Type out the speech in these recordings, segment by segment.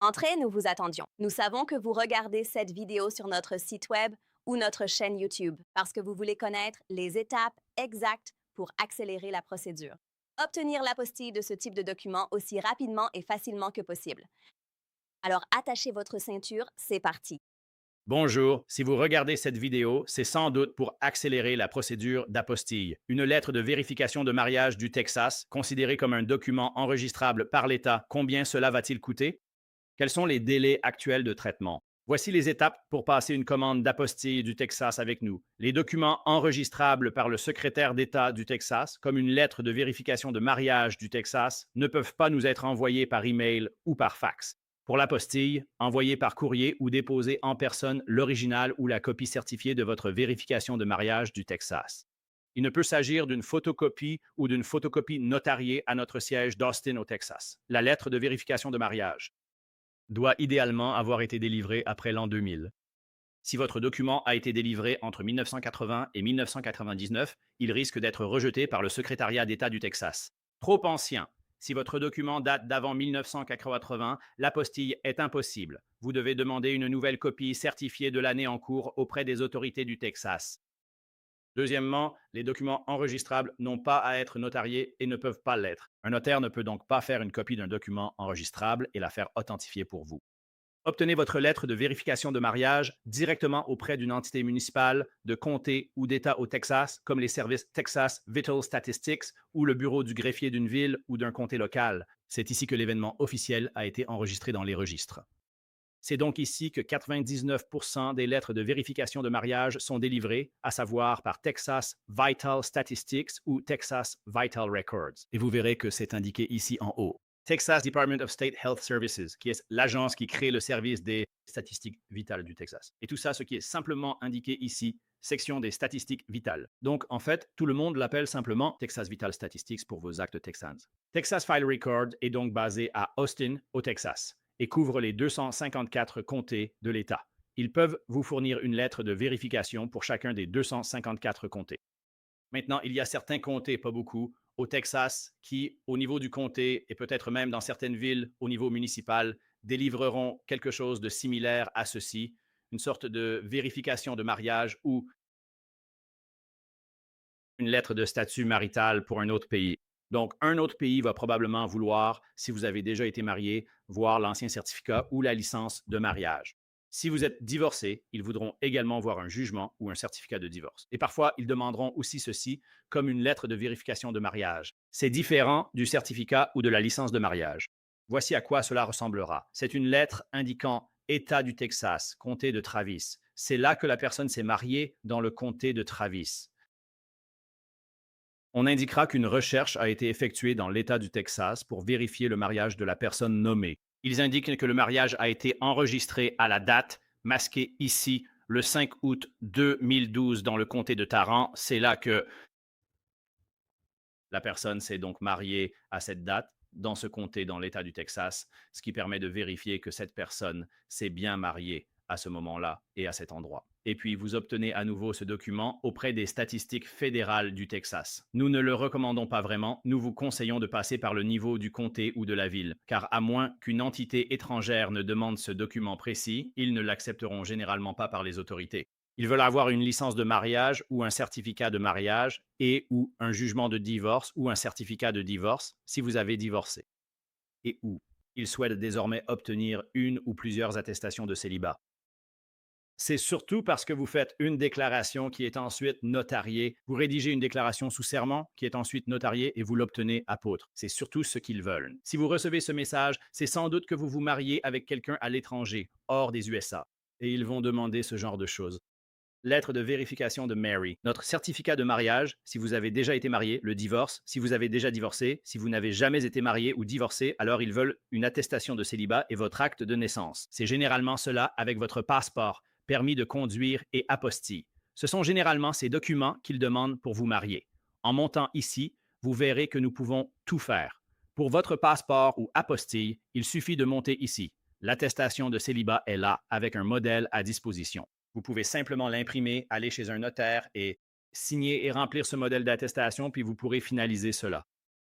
Entrez, nous vous attendions. Nous savons que vous regardez cette vidéo sur notre site web ou notre chaîne YouTube parce que vous voulez connaître les étapes exactes pour accélérer la procédure. Obtenir l'apostille de ce type de document aussi rapidement et facilement que possible. Alors attachez votre ceinture, c'est parti. Bonjour, si vous regardez cette vidéo, c'est sans doute pour accélérer la procédure d'apostille. Une lettre de vérification de mariage du Texas, considérée comme un document enregistrable par l'État, combien cela va-t-il coûter? Quels sont les délais actuels de traitement? Voici les étapes pour passer une commande d'apostille du Texas avec nous. Les documents enregistrables par le secrétaire d'État du Texas, comme une lettre de vérification de mariage du Texas, ne peuvent pas nous être envoyés par email ou par fax. Pour l'apostille, envoyez par courrier ou déposez en personne l'original ou la copie certifiée de votre vérification de mariage du Texas. Il ne peut s'agir d'une photocopie ou d'une photocopie notariée à notre siège d'Austin au Texas. La lettre de vérification de mariage doit idéalement avoir été délivré après l'an 2000. Si votre document a été délivré entre 1980 et 1999, il risque d'être rejeté par le secrétariat d'État du Texas. Trop ancien. Si votre document date d'avant 1980, l'apostille est impossible. Vous devez demander une nouvelle copie certifiée de l'année en cours auprès des autorités du Texas. Deuxièmement, les documents enregistrables n'ont pas à être notariés et ne peuvent pas l'être. Un notaire ne peut donc pas faire une copie d'un document enregistrable et la faire authentifier pour vous. Obtenez votre lettre de vérification de mariage directement auprès d'une entité municipale, de comté ou d'État au Texas, comme les services Texas Vital Statistics ou le bureau du greffier d'une ville ou d'un comté local. C'est ici que l'événement officiel a été enregistré dans les registres. C'est donc ici que 99% des lettres de vérification de mariage sont délivrées, à savoir par Texas Vital Statistics ou Texas Vital Records. Et vous verrez que c'est indiqué ici en haut. Texas Department of State Health Services, qui est l'agence qui crée le service des statistiques vitales du Texas. Et tout ça, ce qui est simplement indiqué ici, section des statistiques vitales. Donc, en fait, tout le monde l'appelle simplement Texas Vital Statistics pour vos actes texans. Texas File Record est donc basé à Austin, au Texas, et couvre les 254 comtés de l'État. Ils peuvent vous fournir une lettre de vérification pour chacun des 254 comtés. Maintenant, il y a certains comtés, pas beaucoup, au Texas, qui, au niveau du comté et peut-être même dans certaines villes au niveau municipal, délivreront quelque chose de similaire à ceci, une sorte de vérification de mariage ou une lettre de statut marital pour un autre pays. Donc, un autre pays va probablement vouloir, si vous avez déjà été marié, voir l'ancien certificat ou la licence de mariage. Si vous êtes divorcé, ils voudront également voir un jugement ou un certificat de divorce. Et parfois, ils demanderont aussi ceci comme une lettre de vérification de mariage. C'est différent du certificat ou de la licence de mariage. Voici à quoi cela ressemblera. C'est une lettre indiquant État du Texas, comté de Travis. C'est là que la personne s'est mariée dans le comté de Travis. On indiquera qu'une recherche a été effectuée dans l'État du Texas pour vérifier le mariage de la personne nommée. Ils indiquent que le mariage a été enregistré à la date masquée ici le 5 août 2012 dans le comté de Tarrant. C'est là que la personne s'est donc mariée à cette date dans ce comté dans l'État du Texas, ce qui permet de vérifier que cette personne s'est bien mariée à ce moment-là et à cet endroit. Et puis, vous obtenez à nouveau ce document auprès des statistiques fédérales du Texas. Nous ne le recommandons pas vraiment, nous vous conseillons de passer par le niveau du comté ou de la ville, car à moins qu'une entité étrangère ne demande ce document précis, ils ne l'accepteront généralement pas par les autorités. Ils veulent avoir une licence de mariage ou un certificat de mariage et ou un jugement de divorce ou un certificat de divorce si vous avez divorcé. Et ou ils souhaitent désormais obtenir une ou plusieurs attestations de célibat. C'est surtout parce que vous faites une déclaration qui est ensuite notariée. Vous rédigez une déclaration sous serment qui est ensuite notariée et vous l'obtenez apôtre. C'est surtout ce qu'ils veulent. Si vous recevez ce message, c'est sans doute que vous vous mariez avec quelqu'un à l'étranger, hors des USA. Et ils vont demander ce genre de choses. Lettre de vérification de Mary. Notre certificat de mariage, si vous avez déjà été marié, le divorce, si vous avez déjà divorcé, si vous n'avez jamais été marié ou divorcé, alors ils veulent une attestation de célibat et votre acte de naissance. C'est généralement cela avec votre passeport, permis de conduire et apostille. Ce sont généralement ces documents qu'ils demandent pour vous marier. En montant ici, vous verrez que nous pouvons tout faire. Pour votre passeport ou apostille, il suffit de monter ici. L'attestation de célibat est là avec un modèle à disposition. Vous pouvez simplement l'imprimer, aller chez un notaire et signer et remplir ce modèle d'attestation, puis vous pourrez finaliser cela.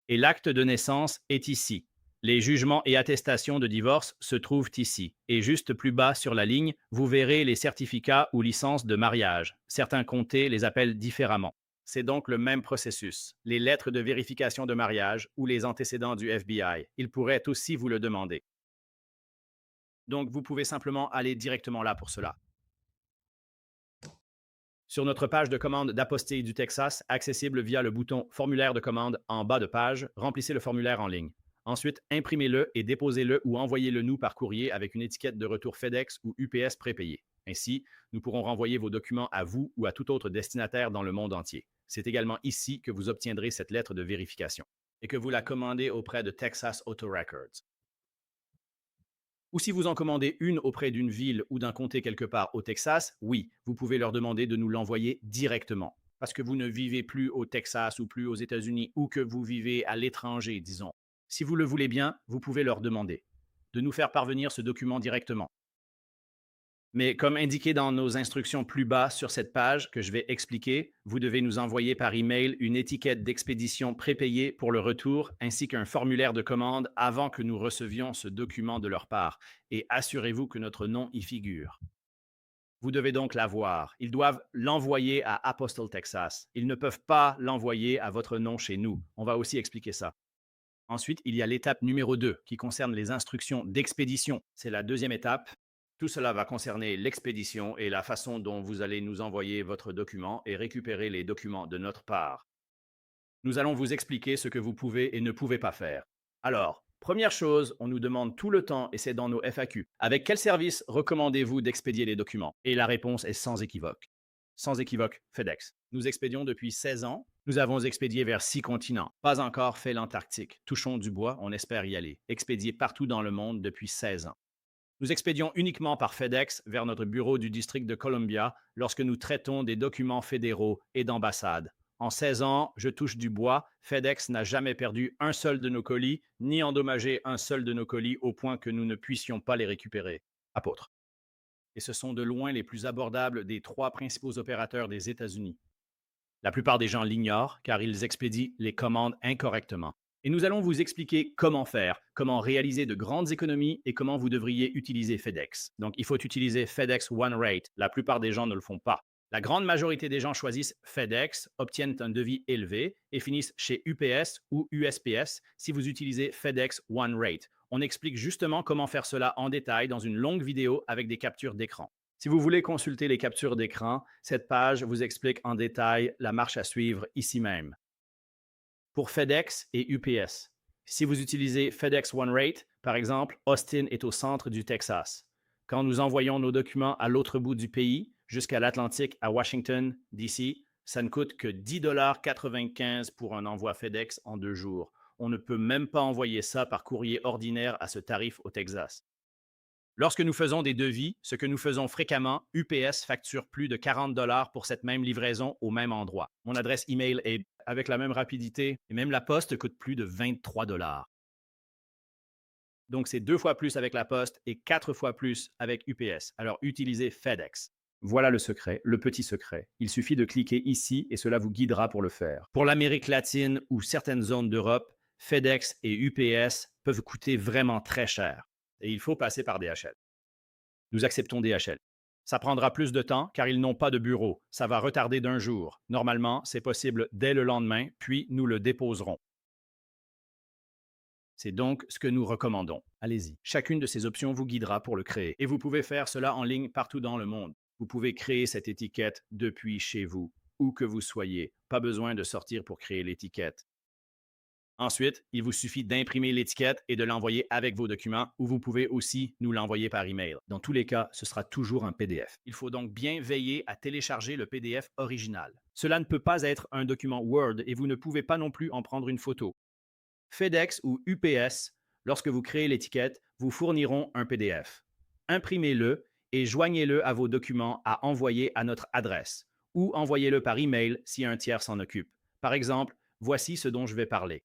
Et l'acte de naissance est ici. Les jugements et attestations de divorce se trouvent ici. Et juste plus bas sur la ligne, vous verrez les certificats ou licences de mariage. Certains comtés les appellent différemment. C'est donc le même processus. Les lettres de vérification de mariage ou les antécédents du FBI. Ils pourraient aussi vous le demander. Donc, vous pouvez simplement aller directement là pour cela. Sur notre page de commande d'apostille du Texas, accessible via le bouton Formulaire de commande en bas de page, remplissez le formulaire en ligne. Ensuite, imprimez-le et déposez-le ou envoyez-le nous par courrier avec une étiquette de retour FedEx ou UPS prépayée. Ainsi, nous pourrons renvoyer vos documents à vous ou à tout autre destinataire dans le monde entier. C'est également ici que vous obtiendrez cette lettre de vérification et que vous la commandez auprès de Texas Auto Records. Ou si vous en commandez une auprès d'une ville ou d'un comté quelque part au Texas, oui, vous pouvez leur demander de nous l'envoyer directement. Parce que vous ne vivez plus au Texas ou plus aux États-Unis ou que vous vivez à l'étranger, disons. Si vous le voulez bien, vous pouvez leur demander de nous faire parvenir ce document directement. Mais comme indiqué dans nos instructions plus bas sur cette page que je vais expliquer, vous devez nous envoyer par email une étiquette d'expédition prépayée pour le retour ainsi qu'un formulaire de commande avant que nous recevions ce document de leur part et assurez-vous que notre nom y figure. Vous devez donc l'avoir. Ils doivent l'envoyer à Apostle, Texas. Ils ne peuvent pas l'envoyer à votre nom chez nous. On va aussi expliquer ça. Ensuite, il y a l'étape numéro 2 qui concerne les instructions d'expédition. C'est la deuxième étape. Tout cela va concerner l'expédition et la façon dont vous allez nous envoyer votre document et récupérer les documents de notre part. Nous allons vous expliquer ce que vous pouvez et ne pouvez pas faire. Alors, première chose, on nous demande tout le temps, et c'est dans nos FAQ, avec quel service recommandez-vous d'expédier les documents? Et la réponse est sans équivoque. Sans équivoque, FedEx. Nous expédions depuis 16 ans. Nous avons expédié vers 6 continents. Pas encore fait l'Antarctique. Touchons du bois, on espère y aller. Expédié partout dans le monde depuis 16 ans. Nous expédions uniquement par FedEx vers notre bureau du district de Columbia lorsque nous traitons des documents fédéraux et d'ambassade. En 16 ans, je touche du bois, FedEx n'a jamais perdu un seul de nos colis, ni endommagé un seul de nos colis au point que nous ne puissions pas les récupérer. Apôtre. Et ce sont de loin les plus abordables des 3 principaux opérateurs des États-Unis. La plupart des gens l'ignorent car ils expédient les commandes incorrectement. Et nous allons vous expliquer comment faire, comment réaliser de grandes économies et comment vous devriez utiliser FedEx. Donc, il faut utiliser FedEx One Rate. La plupart des gens ne le font pas. La grande majorité des gens choisissent FedEx, obtiennent un devis élevé et finissent chez UPS ou USPS si vous utilisez FedEx One Rate. On explique justement comment faire cela en détail dans une longue vidéo avec des captures d'écran. Si vous voulez consulter les captures d'écran, cette page vous explique en détail la marche à suivre ici même. Pour FedEx et UPS. Si vous utilisez FedEx One Rate, par exemple, Austin est au centre du Texas. Quand nous envoyons nos documents à l'autre bout du pays, jusqu'à l'Atlantique, à Washington, D.C., ça ne coûte que 10,95 $ pour un envoi FedEx en 2 jours. On ne peut même pas envoyer ça par courrier ordinaire à ce tarif au Texas. Lorsque nous faisons des devis, ce que nous faisons fréquemment, UPS facture plus de 40 $ pour cette même livraison au même endroit. Mon adresse email est avec la même rapidité et même la poste coûte plus de 23 $. Donc, c'est 2 fois plus avec la poste et 4 fois plus avec UPS. Alors, utilisez FedEx. Voilà le secret, le petit secret. Il suffit de cliquer ici et cela vous guidera pour le faire. Pour l'Amérique latine ou certaines zones d'Europe, FedEx et UPS peuvent coûter vraiment très cher. Et il faut passer par DHL. Nous acceptons DHL. Ça prendra plus de temps car ils n'ont pas de bureau. Ça va retarder d'1 jour. Normalement, c'est possible dès le lendemain, puis nous le déposerons. C'est donc ce que nous recommandons. Allez-y. Chacune de ces options vous guidera pour le créer. Et vous pouvez faire cela en ligne partout dans le monde. Vous pouvez créer cette étiquette depuis chez vous, où que vous soyez. Pas besoin de sortir pour créer l'étiquette. Ensuite, il vous suffit d'imprimer l'étiquette et de l'envoyer avec vos documents ou vous pouvez aussi nous l'envoyer par email. Dans tous les cas, ce sera toujours un PDF. Il faut donc bien veiller à télécharger le PDF original. Cela ne peut pas être un document Word et vous ne pouvez pas non plus en prendre une photo. FedEx ou UPS, lorsque vous créez l'étiquette, vous fourniront un PDF. Imprimez-le et joignez-le à vos documents à envoyer à notre adresse ou envoyez-le par email si un tiers s'en occupe. Par exemple, voici ce dont je vais parler.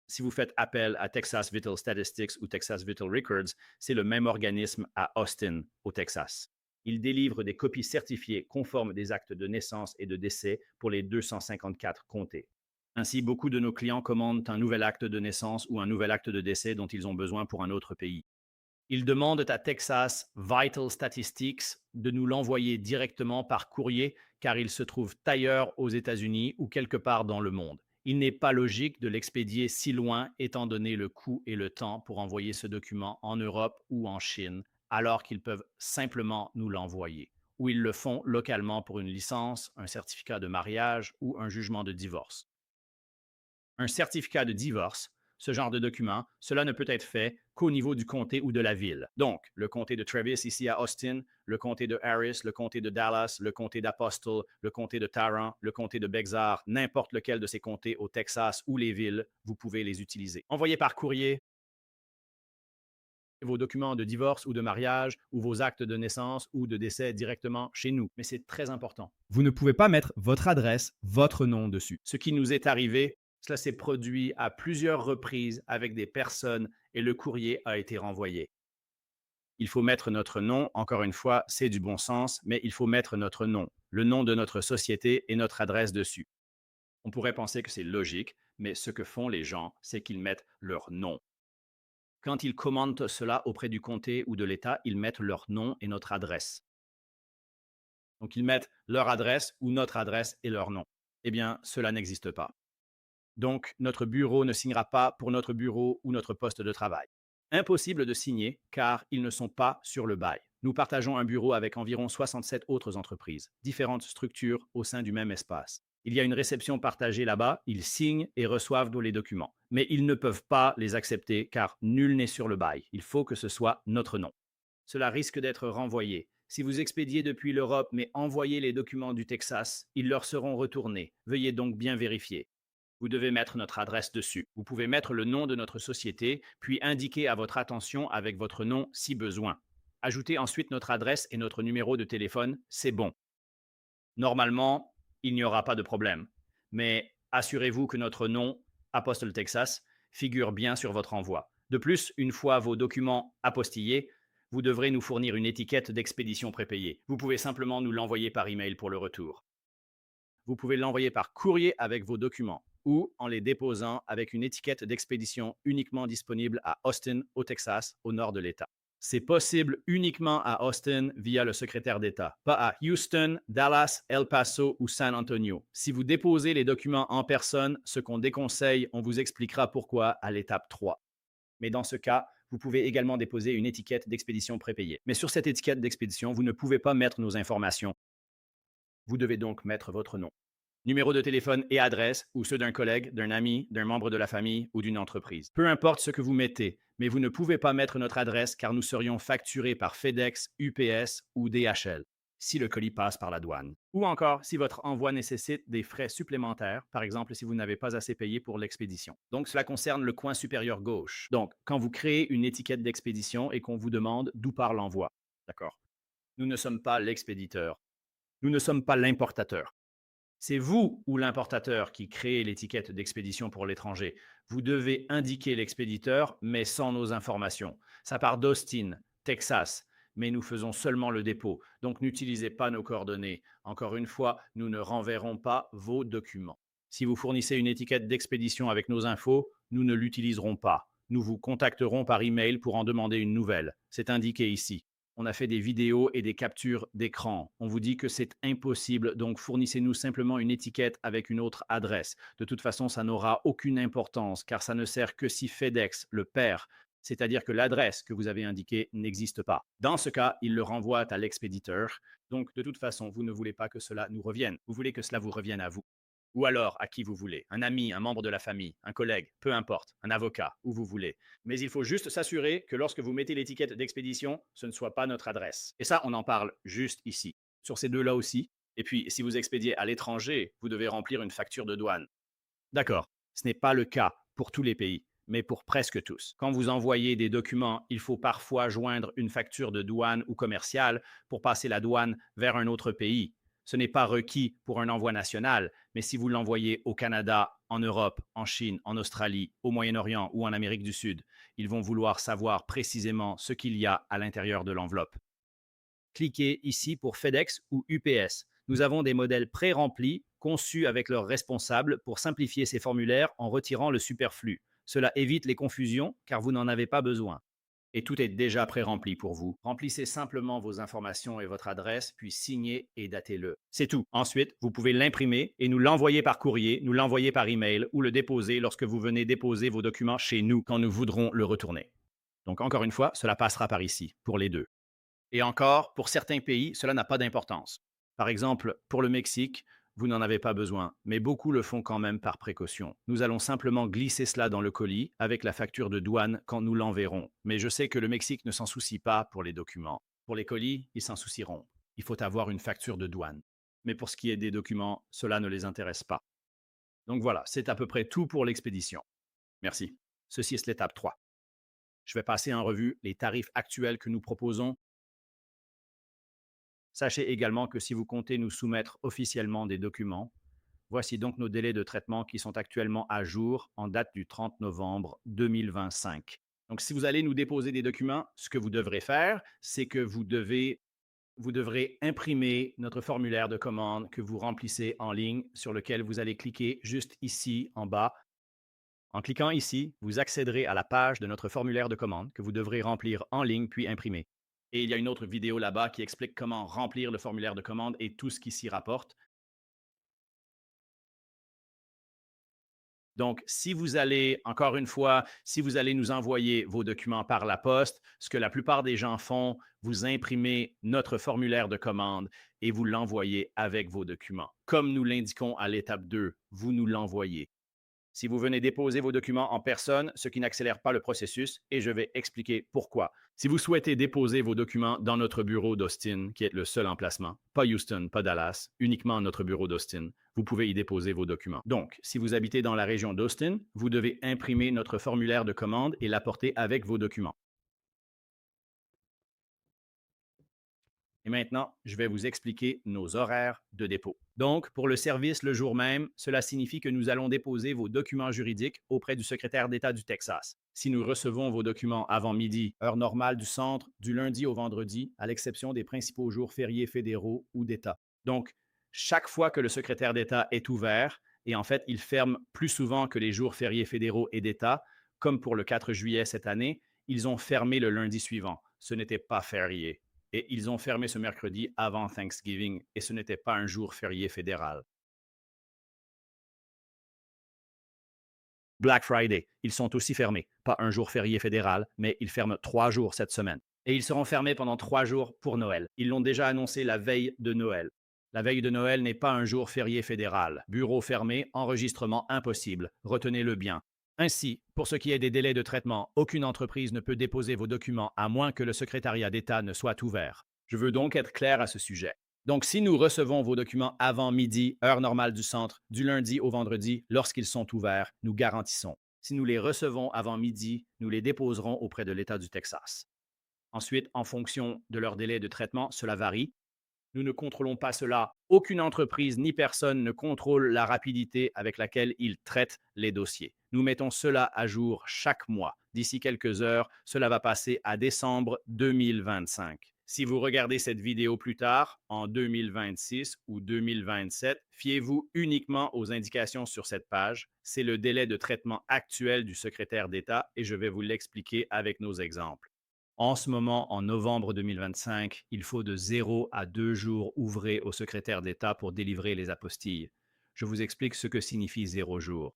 Si vous faites appel à Texas Vital Statistics ou Texas Vital Records, c'est le même organisme à Austin, au Texas. Il délivre des copies certifiées conformes des actes de naissance et de décès pour les 254 comtés. Ainsi, beaucoup de nos clients commandent un nouvel acte de naissance ou un nouvel acte de décès dont ils ont besoin pour un autre pays. Ils demandent à Texas Vital Statistics de nous l'envoyer directement par courrier car il se trouve ailleurs aux États-Unis ou quelque part dans le monde. Il n'est pas logique de l'expédier si loin étant donné le coût et le temps pour envoyer ce document en Europe ou en Chine, alors qu'ils peuvent simplement nous l'envoyer. Ou ils le font localement pour une licence, un certificat de mariage ou un jugement de divorce. Un certificat de divorce, ce genre de document, cela ne peut être fait qu'au niveau du comté ou de la ville. Donc, le comté de Travis ici à Austin, le comté de Harris, le comté de Dallas, le comté d'Apostle, le comté de Tarrant, le comté de Bexar, n'importe lequel de ces comtés au Texas ou les villes, vous pouvez les utiliser. Envoyez par courrier vos documents de divorce ou de mariage ou vos actes de naissance ou de décès directement chez nous. Mais c'est très important. Vous ne pouvez pas mettre votre adresse, votre nom dessus. Ce qui nous est arrivé, cela s'est produit à plusieurs reprises avec des personnes et le courrier a été renvoyé. Il faut mettre notre nom, encore une fois, c'est du bon sens, mais il faut mettre notre nom, le nom de notre société et notre adresse dessus. On pourrait penser que c'est logique, mais ce que font les gens, c'est qu'ils mettent leur nom. Quand ils commandent cela auprès du comté ou de l'État, ils mettent leur nom et notre adresse. Donc ils mettent leur adresse ou notre adresse et leur nom. Eh bien, cela n'existe pas. Donc, notre bureau ne signera pas pour notre bureau ou notre poste de travail. Impossible de signer car ils ne sont pas sur le bail. Nous partageons un bureau avec environ 67 autres entreprises, différentes structures au sein du même espace. Il y a une réception partagée là-bas, ils signent et reçoivent les documents. Mais ils ne peuvent pas les accepter car nul n'est sur le bail. Il faut que ce soit notre nom. Cela risque d'être renvoyé. Si vous expédiez depuis l'Europe mais envoyez les documents du Texas, ils leur seront retournés. Veuillez donc bien vérifier. Vous devez mettre notre adresse dessus. Vous pouvez mettre le nom de notre société, puis indiquer à votre attention avec votre nom si besoin. Ajoutez ensuite notre adresse et notre numéro de téléphone, c'est bon. Normalement, il n'y aura pas de problème. Mais assurez-vous que notre nom, Apostle Texas, figure bien sur votre envoi. De plus, une fois vos documents apostillés, vous devrez nous fournir une étiquette d'expédition prépayée. Vous pouvez simplement nous l'envoyer par email pour le retour. Vous pouvez l'envoyer par courrier avec vos documents ou en les déposant avec une étiquette d'expédition uniquement disponible à Austin, au Texas, au nord de l'État. C'est possible uniquement à Austin via le secrétaire d'État, pas à Houston, Dallas, El Paso ou San Antonio. Si vous déposez les documents en personne, ce qu'on déconseille, on vous expliquera pourquoi à l'étape 3. Mais dans ce cas, vous pouvez également déposer une étiquette d'expédition prépayée. Mais sur cette étiquette d'expédition, vous ne pouvez pas mettre nos informations. Vous devez donc mettre votre nom, numéro de téléphone et adresse, ou ceux d'un collègue, d'un ami, d'un membre de la famille ou d'une entreprise. Peu importe ce que vous mettez, mais vous ne pouvez pas mettre notre adresse car nous serions facturés par FedEx, UPS ou DHL si le colis passe par la douane. Ou encore si votre envoi nécessite des frais supplémentaires, par exemple si vous n'avez pas assez payé pour l'expédition. Donc cela concerne le coin supérieur gauche. Donc quand vous créez une étiquette d'expédition et qu'on vous demande d'où part l'envoi. D'accord. Nous ne sommes pas l'expéditeur. Nous ne sommes pas l'importateur. C'est vous ou l'importateur qui créez l'étiquette d'expédition pour l'étranger. Vous devez indiquer l'expéditeur, mais sans nos informations. Ça part d'Austin, Texas, mais nous faisons seulement le dépôt. Donc n'utilisez pas nos coordonnées. Encore une fois, nous ne renverrons pas vos documents. Si vous fournissez une étiquette d'expédition avec nos infos, nous ne l'utiliserons pas. Nous vous contacterons par email pour en demander une nouvelle. C'est indiqué ici. On a fait des vidéos et des captures d'écran. On vous dit que c'est impossible, donc fournissez-nous simplement une étiquette avec une autre adresse. De toute façon, ça n'aura aucune importance car ça ne sert que si FedEx le perd, c'est-à-dire que l'adresse que vous avez indiquée n'existe pas. Dans ce cas, il le renvoie à l'expéditeur. Donc, de toute façon, vous ne voulez pas que cela nous revienne. Vous voulez que cela vous revienne à vous. Ou alors à qui vous voulez, un ami, un membre de la famille, un collègue, peu importe, un avocat, où vous voulez. Mais il faut juste s'assurer que lorsque vous mettez l'étiquette d'expédition, ce ne soit pas notre adresse. Et ça, on en parle juste ici, sur ces deux-là aussi. Et puis, si vous expédiez à l'étranger, vous devez remplir une facture de douane. D'accord, ce n'est pas le cas pour tous les pays, mais pour presque tous. Quand vous envoyez des documents, il faut parfois joindre une facture de douane ou commerciale pour passer la douane vers un autre pays. Ce n'est pas requis pour un envoi national, mais si vous l'envoyez au Canada, en Europe, en Chine, en Australie, au Moyen-Orient ou en Amérique du Sud, ils vont vouloir savoir précisément ce qu'il y a à l'intérieur de l'enveloppe. Cliquez ici pour FedEx ou UPS. Nous avons des modèles pré-remplis conçus avec leurs responsables pour simplifier ces formulaires en retirant le superflu. Cela évite les confusions car vous n'en avez pas besoin. Et tout est déjà pré-rempli pour vous. Remplissez simplement vos informations et votre adresse, puis signez et datez-le. C'est tout. Ensuite, vous pouvez l'imprimer et nous l'envoyer par courrier, nous l'envoyer par email ou le déposer lorsque vous venez déposer vos documents chez nous quand nous voudrons le retourner. Donc, encore une fois, cela passera par ici, pour les deux. Et encore, pour certains pays, cela n'a pas d'importance. Par exemple, pour le Mexique, vous n'en avez pas besoin, mais beaucoup le font quand même par précaution. Nous allons simplement glisser cela dans le colis avec la facture de douane quand nous l'enverrons. Mais je sais que le Mexique ne s'en soucie pas pour les documents. Pour les colis, ils s'en soucieront. Il faut avoir une facture de douane. Mais pour ce qui est des documents, cela ne les intéresse pas. Donc voilà, c'est à peu près tout pour l'expédition. Merci. Ceci est l'étape 3. Je vais passer en revue les tarifs actuels que nous proposons. Sachez également que si vous comptez nous soumettre officiellement des documents, voici donc nos délais de traitement qui sont actuellement à jour en date du 30 novembre 2025. Donc, si vous allez nous déposer des documents, ce que vous devrez faire, c'est que vous devrez imprimer notre formulaire de commande que vous remplissez en ligne sur lequel vous allez cliquer juste ici en bas. En cliquant ici, vous accéderez à la page de notre formulaire de commande que vous devrez remplir en ligne puis imprimer. Et il y a une autre vidéo là-bas qui explique comment remplir le formulaire de commande et tout ce qui s'y rapporte. Donc, si vous allez, encore une fois, si vous allez nous envoyer vos documents par la poste, ce que la plupart des gens font, vous imprimez notre formulaire de commande et vous l'envoyez avec vos documents. Comme nous l'indiquons à l'étape 2, vous nous l'envoyez. Si vous venez déposer vos documents en personne, ce qui n'accélère pas le processus, et je vais expliquer pourquoi. Si vous souhaitez déposer vos documents dans notre bureau d'Austin, qui est le seul emplacement, pas Houston, pas Dallas, uniquement notre bureau d'Austin, vous pouvez y déposer vos documents. Donc, si vous habitez dans la région d'Austin, vous devez imprimer notre formulaire de commande et l'apporter avec vos documents. Et maintenant, je vais vous expliquer nos horaires de dépôt. Donc, pour le service le jour même, cela signifie que nous allons déposer vos documents juridiques auprès du secrétaire d'État du Texas. Si nous recevons vos documents avant midi, heure normale du centre, du lundi au vendredi, à l'exception des principaux jours fériés fédéraux ou d'État. Donc, chaque fois que le secrétaire d'État est ouvert, et en fait, il ferme plus souvent que les jours fériés fédéraux et d'État, comme pour le 4 juillet cette année, ils ont fermé le lundi suivant. Ce n'était pas férié. Et ils ont fermé ce mercredi avant Thanksgiving et ce n'était pas un jour férié fédéral. Black Friday, ils sont aussi fermés. Pas un jour férié fédéral, mais ils ferment 3 jours cette semaine. Et ils seront fermés pendant 3 jours pour Noël. Ils l'ont déjà annoncé la veille de Noël. La veille de Noël n'est pas un jour férié fédéral. Bureau fermé, enregistrement impossible. Retenez-le bien. Ainsi, pour ce qui est des délais de traitement, aucune entreprise ne peut déposer vos documents à moins que le secrétariat d'État ne soit ouvert. Je veux donc être clair à ce sujet. Donc, si nous recevons vos documents avant midi, heure normale du centre, du lundi au vendredi, lorsqu'ils sont ouverts, nous garantissons. Si nous les recevons avant midi, nous les déposerons auprès de l'État du Texas. Ensuite, en fonction de leur délai de traitement, cela varie. Nous ne contrôlons pas cela. Aucune entreprise ni personne ne contrôle la rapidité avec laquelle ils traitent les dossiers. Nous mettons cela à jour chaque mois. D'ici quelques heures, cela va passer à décembre 2025. Si vous regardez cette vidéo plus tard, en 2026 ou 2027, fiez-vous uniquement aux indications sur cette page. C'est le délai de traitement actuel du secrétaire d'État et je vais vous l'expliquer avec nos exemples. En ce moment, en novembre 2025, il faut de 0 à 2 jours ouvrés au secrétaire d'État pour délivrer les apostilles. Je vous explique ce que signifie 0 jours.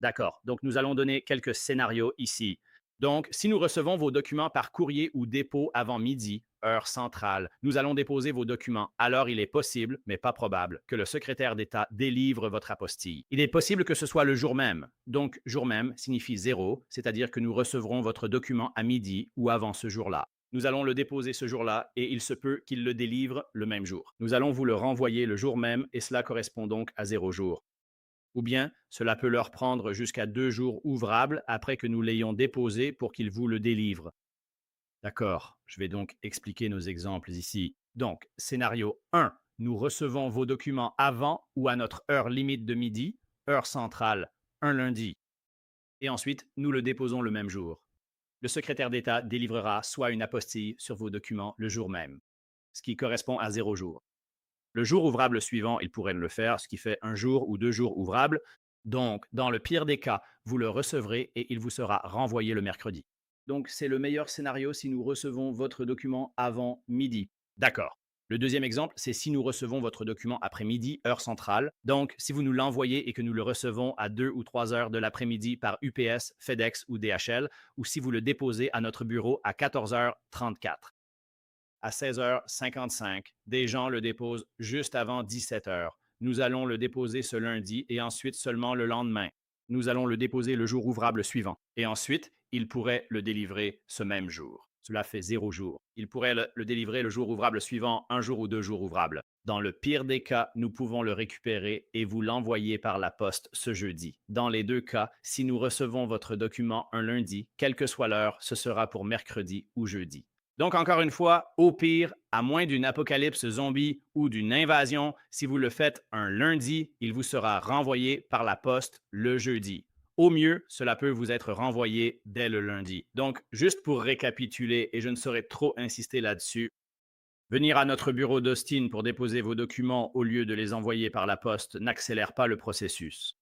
D'accord, donc nous allons donner quelques scénarios ici. Donc, si nous recevons vos documents par courrier ou dépôt avant midi, heure centrale, nous allons déposer vos documents. Alors, il est possible, mais pas probable, que le secrétaire d'État délivre votre apostille. Il est possible que ce soit le jour même. Donc, jour même signifie 0, c'est-à-dire que nous recevrons votre document à midi ou avant ce jour-là. Nous allons le déposer ce jour-là et il se peut qu'il le délivre le même jour. Nous allons vous le renvoyer le jour même et cela correspond donc à 0 jours. Ou bien, cela peut leur prendre jusqu'à 2 jours ouvrables après que nous l'ayons déposé pour qu'ils vous le délivrent. D'accord, je vais donc expliquer nos exemples ici. Donc, scénario 1, nous recevons vos documents avant ou à notre heure limite de midi, heure centrale, un lundi. Et ensuite, nous le déposons le même jour. Le secrétaire d'État délivrera soit une apostille sur vos documents le jour même, ce qui correspond à 0 jour. Le jour ouvrable suivant, il pourrait le faire, ce qui fait 1 jour ou 2 jours ouvrables. Donc, dans le pire des cas, vous le recevrez et il vous sera renvoyé le mercredi. Donc, c'est le meilleur scénario si nous recevons votre document avant midi. D'accord. Le deuxième exemple, c'est si nous recevons votre document après midi, heure centrale. Donc, si vous nous l'envoyez et que nous le recevons à 2 ou 3 heures de l'après-midi par UPS, FedEx ou DHL, ou si vous le déposez à notre bureau à 14h34. À 16h55, des gens le déposent juste avant 17h. Nous allons le déposer ce lundi et ensuite seulement le lendemain. Nous allons le déposer le jour ouvrable suivant. Et ensuite, il pourrait le délivrer ce même jour. Cela fait 0 jour. Il pourrait le délivrer le jour ouvrable suivant, 1 jour ou 2 jours ouvrables. Dans le pire des cas, nous pouvons le récupérer et vous l'envoyer par la poste ce jeudi. Dans les 2 cas, si nous recevons votre document un lundi, quelle que soit l'heure, ce sera pour mercredi ou jeudi. Donc, encore une fois, au pire, à moins d'une apocalypse zombie ou d'une invasion, si vous le faites un lundi, il vous sera renvoyé par la poste le jeudi. Au mieux, cela peut vous être renvoyé dès le lundi. Donc, juste pour récapituler, et je ne saurais trop insister là-dessus, venir à notre bureau d'Austin pour déposer vos documents au lieu de les envoyer par la poste n'accélère pas le processus.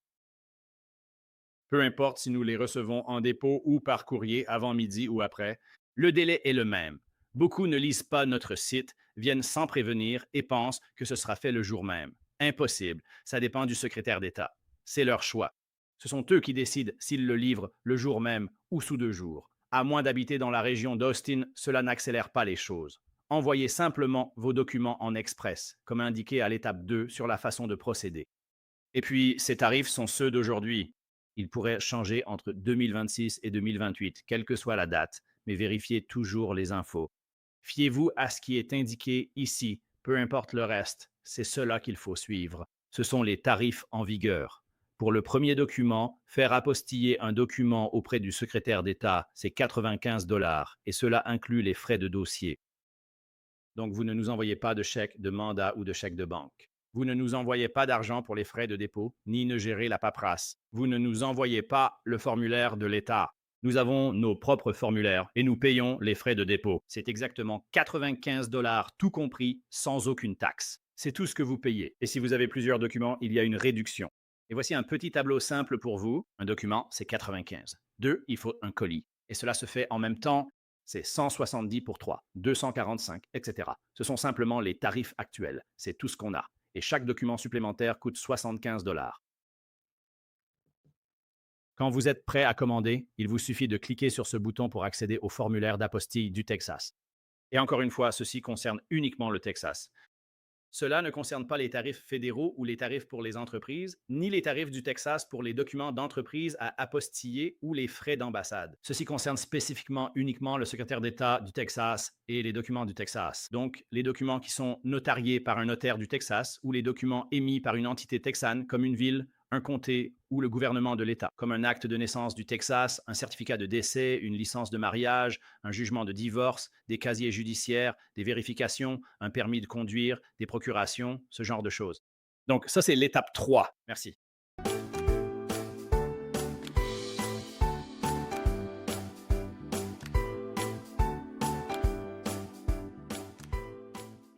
Peu importe si nous les recevons en dépôt ou par courrier avant midi ou après, le délai est le même. Beaucoup ne lisent pas notre site, viennent sans prévenir et pensent que ce sera fait le jour même. Impossible, ça dépend du secrétaire d'État. C'est leur choix. Ce sont eux qui décident s'ils le livrent le jour même ou sous 2 jours. À moins d'habiter dans la région d'Austin, cela n'accélère pas les choses. Envoyez simplement vos documents en express, comme indiqué à l'étape 2 sur la façon de procéder. Et puis, ces tarifs sont ceux d'aujourd'hui. Ils pourraient changer entre 2026 et 2028, quelle que soit la date, mais vérifiez toujours les infos. Fiez-vous à ce qui est indiqué ici, peu importe le reste, c'est cela qu'il faut suivre. Ce sont les tarifs en vigueur. Pour le premier document, faire apostiller un document auprès du secrétaire d'État, c'est 95 $ et cela inclut les frais de dossier. Donc, vous ne nous envoyez pas de chèque de mandat ou de chèque de banque. Vous ne nous envoyez pas d'argent pour les frais de dépôt, ni ne gérez la paperasse. Vous ne nous envoyez pas le formulaire de l'État. Nous avons nos propres formulaires et nous payons les frais de dépôt. C'est exactement 95 $ tout compris, sans aucune taxe. C'est tout ce que vous payez. Et si vous avez plusieurs documents, il y a une réduction. Et voici un petit tableau simple pour vous. Un document, c'est 95. 2, il faut un colis. Et cela se fait en même temps. C'est 170 pour 3, 245, etc. Ce sont simplement les tarifs actuels. C'est tout ce qu'on a. Et chaque document supplémentaire coûte 75 $. Quand vous êtes prêt à commander, il vous suffit de cliquer sur ce bouton pour accéder au formulaire d'apostille du Texas. Et encore une fois, ceci concerne uniquement le Texas. Cela ne concerne pas les tarifs fédéraux ou les tarifs pour les entreprises, ni les tarifs du Texas pour les documents d'entreprise à apostiller ou les frais d'ambassade. Ceci concerne spécifiquement uniquement le secrétaire d'État du Texas et les documents du Texas. Donc, les documents qui sont notariés par un notaire du Texas ou les documents émis par une entité texane comme une ville, un comté ou le gouvernement de l'État, comme un acte de naissance du Texas, un certificat de décès, une licence de mariage, un jugement de divorce, des casiers judiciaires, des vérifications, un permis de conduire, des procurations, ce genre de choses. Donc, ça, c'est l'étape 3. Merci.